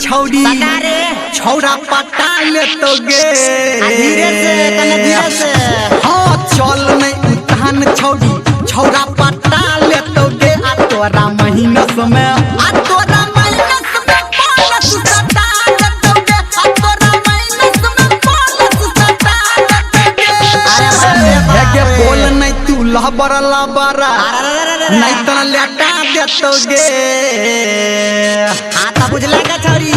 छौड़ी छौड़ा पटा ले तो गे धीरे से हाँ चल नहीं उतान छौड़ी छौड़ा पटा ले तो गे आ तोरा महीना समय आ तोरा महीना समय बोलस सटा ले तो गे आ तोरा महीना समय बोलस सटा ले तो गे अरे हे बोल नहीं तू लहबर लबरा नहीं तो लेटा दे तो गे हाँ तो बुझला का छौरी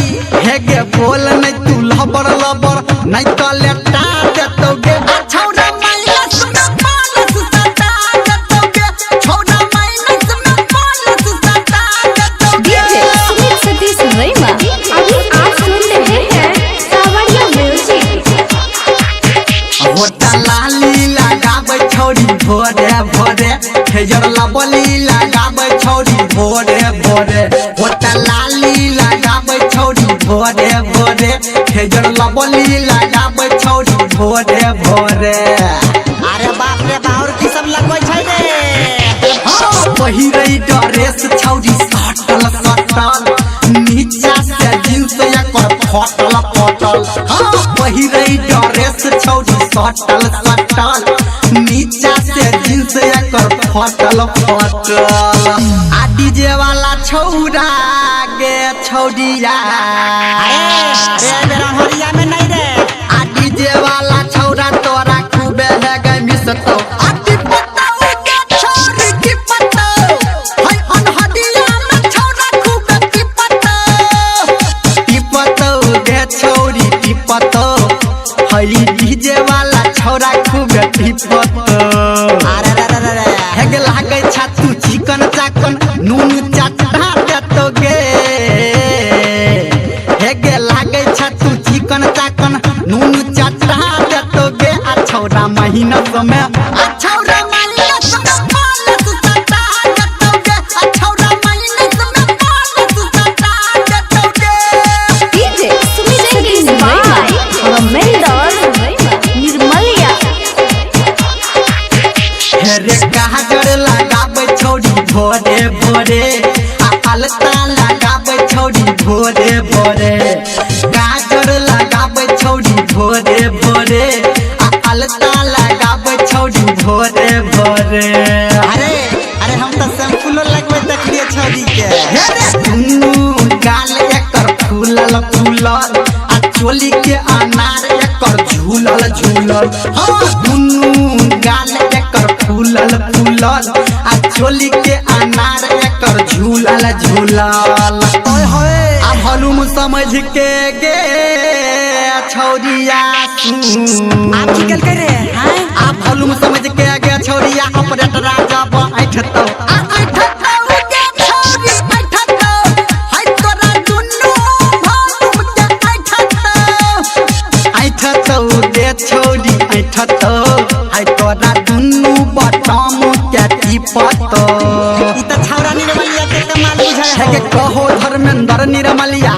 हे गे बोल नहीं तू लबर लबर नहीं तो लेटा दे तो गे छौड़ा माइनस में बोलस सटा दे तो गे छौड़ा माइनस में बोलस सटा दे तो गे सुमित सतीश रैमा अभी आप सुन रहे हैं सावरिया म्यूजिक। होटा लाली लगाबै छौड़ी भोरे भोरे हेजर लबली लगाबै छौड़ी भोरे भोरे होटा लाली लगाबै छौड़ी भोरे भोरे हेजर लबली लगाबै छौड़ी भोरे भोरे अरे बाप रे बाउर की सब लगबै छै रे पहिरै ड्रेस छौड़ी सटल सटल नीचा से जींस एकर फटल फटल पहिरै ड्रेस छौड़ी सटल सटल नीचा से जींस एकर फटल फटल आ डीजे वाला छौड़ा गे छौड़िया अरे मेरा हरिया में नहीं रे आ डीजे वाला छौड़ा तोरा खूबे है गे मिसतो आ टिपतो गे छोरी टिपतो हाय अनहदिया में छौड़ा खूबे टिपतो टिपतो गे छोरी टिपतो हाय डीजे वाला छौड़ा खूबे टिपतो अरे हे गे लागै छा तू चिकन चाकन नून चटा देतो गे हे गे लागै छा तू चिकन चाकन नून चटा देतो गे आ छौड़ा महीना समय आ छौड़ा महीना समय बोलस सटा देतो गे आ छौड़ा महीना समय बोलस सटा देतो गे डीजे सुमित सतीश रैमा मेंडोर निर्मलिया। हे रे काजर लगाबै छौड़ी भोरे भोरे आ अलता लगाबै छौड़ी भोरे भोरे काजर लगाबै छौड़ी भोरे भोरे आ अलता लगाबै छौड़ी भोरे भोरे अरे हम तो सैंपलो लगबै देखलिए छौरी के हे रे दुनू गाल एकर फूलल फूलल आ चोली के अनार एकर झूलल झूलल हाँ दुनू गाल एकर फूलल फूलल आ चोली के अनार एकर झूलल झूलल ओए होए आ भलुम समझ के गे छौरिया आप की कल करे हैं आ भलुम समझ के गे छौरिया ऑपरेटर राजा बैठतो आ बैठतो गे छौरी बैठतो हाय तोरा दुनू भलुम के बैठतो गे छौरी बैठतो हाय तोरा दुनू बटम के टिपतो ई तो छौरा निर्मलिया के कमाल बुझाय है है के कहो धर्मेंद्र निर्मलिया